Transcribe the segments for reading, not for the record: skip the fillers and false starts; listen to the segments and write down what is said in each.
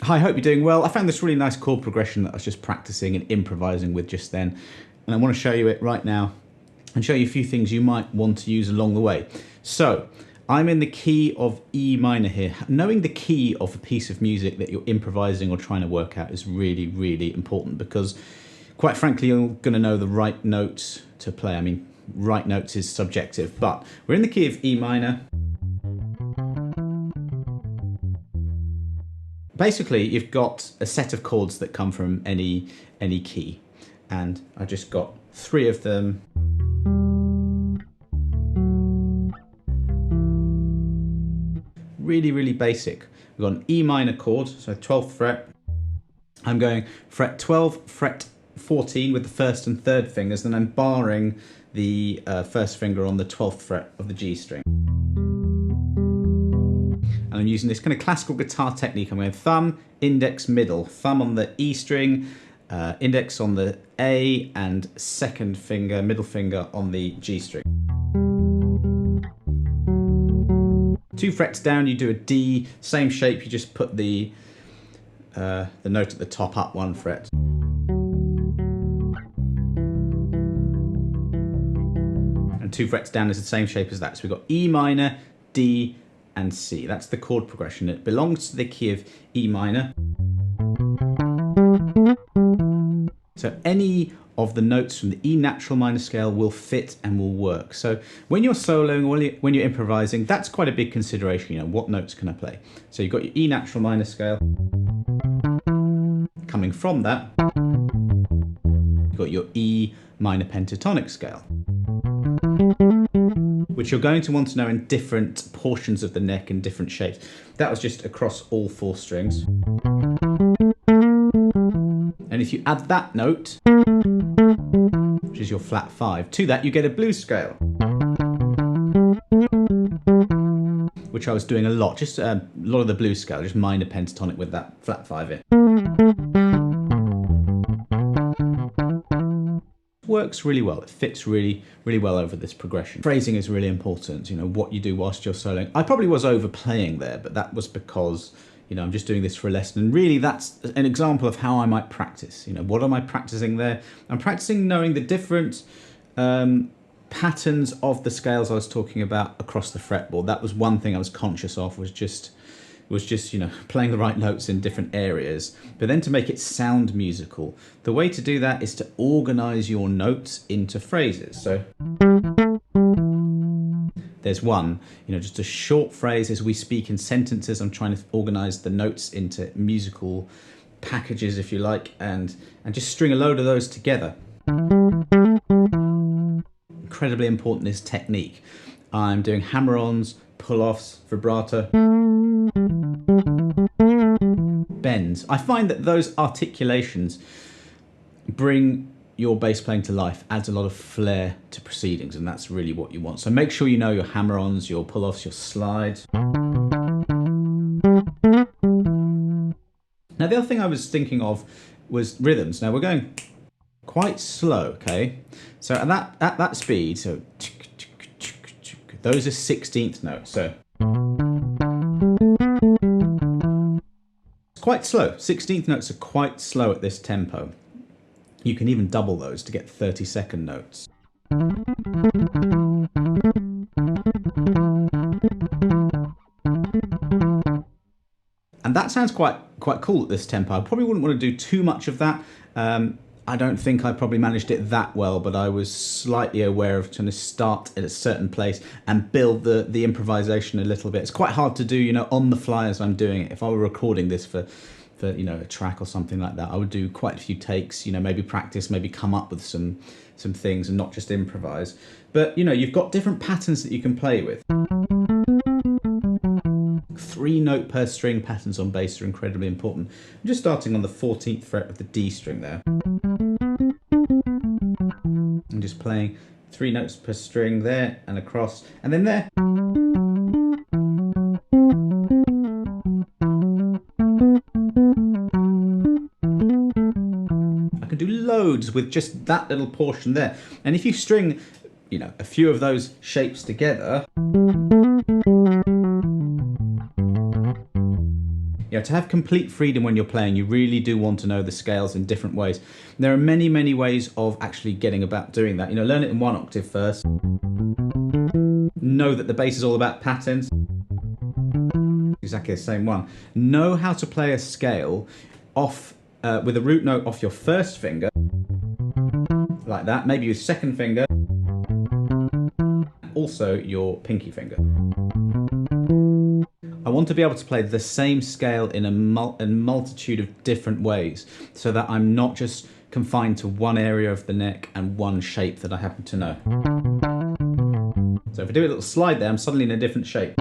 Hi, I hope you're doing well. I found this really nice chord progression that I was just practicing and improvising with just then, and I want to show you it right now and show you a few things you might want to use along the way. So I'm in the key of E minor here. Knowing the key of a piece of music that you're improvising or trying to work out is really, really important, because quite frankly, you're going to know the right notes to play. I mean, right notes is subjective, but we're in the key of E minor. Basically, you've got a set of chords that come from any key, and I just got 3 of them. Really, really basic. We've got an E minor chord, so 12th fret. I'm going fret 12, fret 14 with the 1st and 3rd fingers, then I'm barring the 1st finger on the 12th fret of the G string. And I'm using this kind of classical guitar technique. I'm going thumb, index, middle. Thumb on the E string, index on the A, and 2nd finger, middle finger on the G string. 2 frets down, you do a D, same shape, you just put the note at the top up 1 fret. And 2 frets down is the same shape as that. So we've got E minor, D, and C. That's the chord progression. It belongs to the key of E minor. So any of the notes from the E natural minor scale will fit and will work. So when you're soloing or when you're improvising, that's quite a big consideration. You know, what notes can I play? So you've got your E natural minor scale. Coming from that, you've got your E minor pentatonic scale, which you're going to want to know in different portions of the neck and different shapes. That was just across all 4 strings. And if you add that note, which is your flat 5, to that you get a blues scale, which I was doing a lot, just a lot of the blues scale, just minor pentatonic with that flat 5 in. Works really well. It fits really, really well over this progression. Phrasing is really important, you know, what you do whilst you're soloing. I probably was overplaying there, but that was because, I'm just doing this for a lesson. And really that's an example of how I might practice. What am I practicing there? I'm practicing knowing the different patterns of the scales I was talking about across the fretboard. That was one thing I was conscious of, was just playing the right notes in different areas. But then to make it sound musical, the way to do that is to organize your notes into phrases. So there's one, just a short phrase. As we speak in sentences, I'm trying to organize the notes into musical packages, if you like, and just string a load of those together. Incredibly important is technique. I'm doing hammer-ons, pull-offs, vibrato, bends. I find that those articulations bring your bass playing to life, adds a lot of flair to proceedings, and that's really what you want. So make sure you know your hammer-ons, your pull-offs, your slides. Now the other thing I was thinking of was rhythms. Now we're going quite slow, okay? So at that speed, so those are 16th notes. So it's quite slow. 16th notes are quite slow at this tempo. You can even double those to get 30-second notes. And that sounds quite cool at this tempo. I probably wouldn't want to do too much of that. I don't think I probably managed it that well, but I was slightly aware of trying to start at a certain place and build the improvisation a little bit. It's quite hard to do, on the fly as I'm doing it. If I were recording this for a track or something like that, I would do quite a few takes, maybe practice, maybe come up with some things and not just improvise. But you've got different patterns that you can play with. 3-note per string patterns on bass are incredibly important. I'm just starting on the 14th fret of the D string there. I'm just playing 3 notes per string there and across, and then there. Do loads with just that little portion there. And if you string, a few of those shapes together, to have complete freedom when you're playing, you really do want to know the scales in different ways. There are many, many ways of actually getting about doing that. Learn it in 1 octave first. Know that the bass is all about patterns. Exactly the same one. Know how to play a scale off with a root note off your first finger, like that, maybe your second finger, also your pinky finger. I want to be able to play the same scale in a multitude of different ways, so that I'm not just confined to one area of the neck and one shape that I happen to know. So if I do a little slide there, I'm suddenly in a different shape.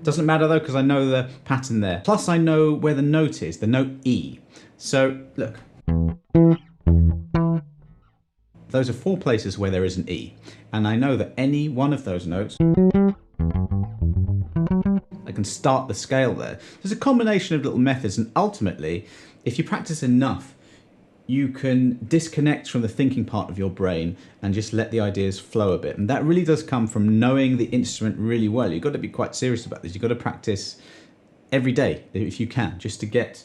Doesn't matter though, because I know the pattern there. Plus I know where the note is, the note E. So look, those are 4 places where there is an E. And I know that any one of those notes, I can start the scale there. There's a combination of little methods, and ultimately, if you practice enough, you can disconnect from the thinking part of your brain and just let the ideas flow a bit. And that really does come from knowing the instrument really well. You've got to be quite serious about this. You've got to practice every day, if you can, just to get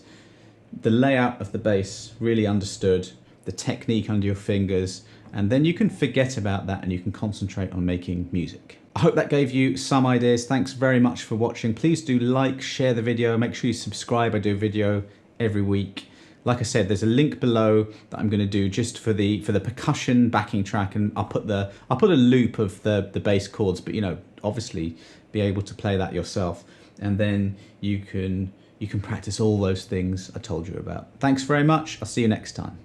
the layout of the bass really understood, the technique under your fingers, and then you can forget about that and you can concentrate on making music. I hope that gave you some ideas. Thanks very much for watching. Please do like, share the video, make sure you subscribe. I do a video every week. Like I said, there's a link below that I'm going to do just for the percussion backing track, and I'll put a loop of the bass chords, but obviously be able to play that yourself, and then you can practice all those things I told you about. Thanks very much. I'll see you next time.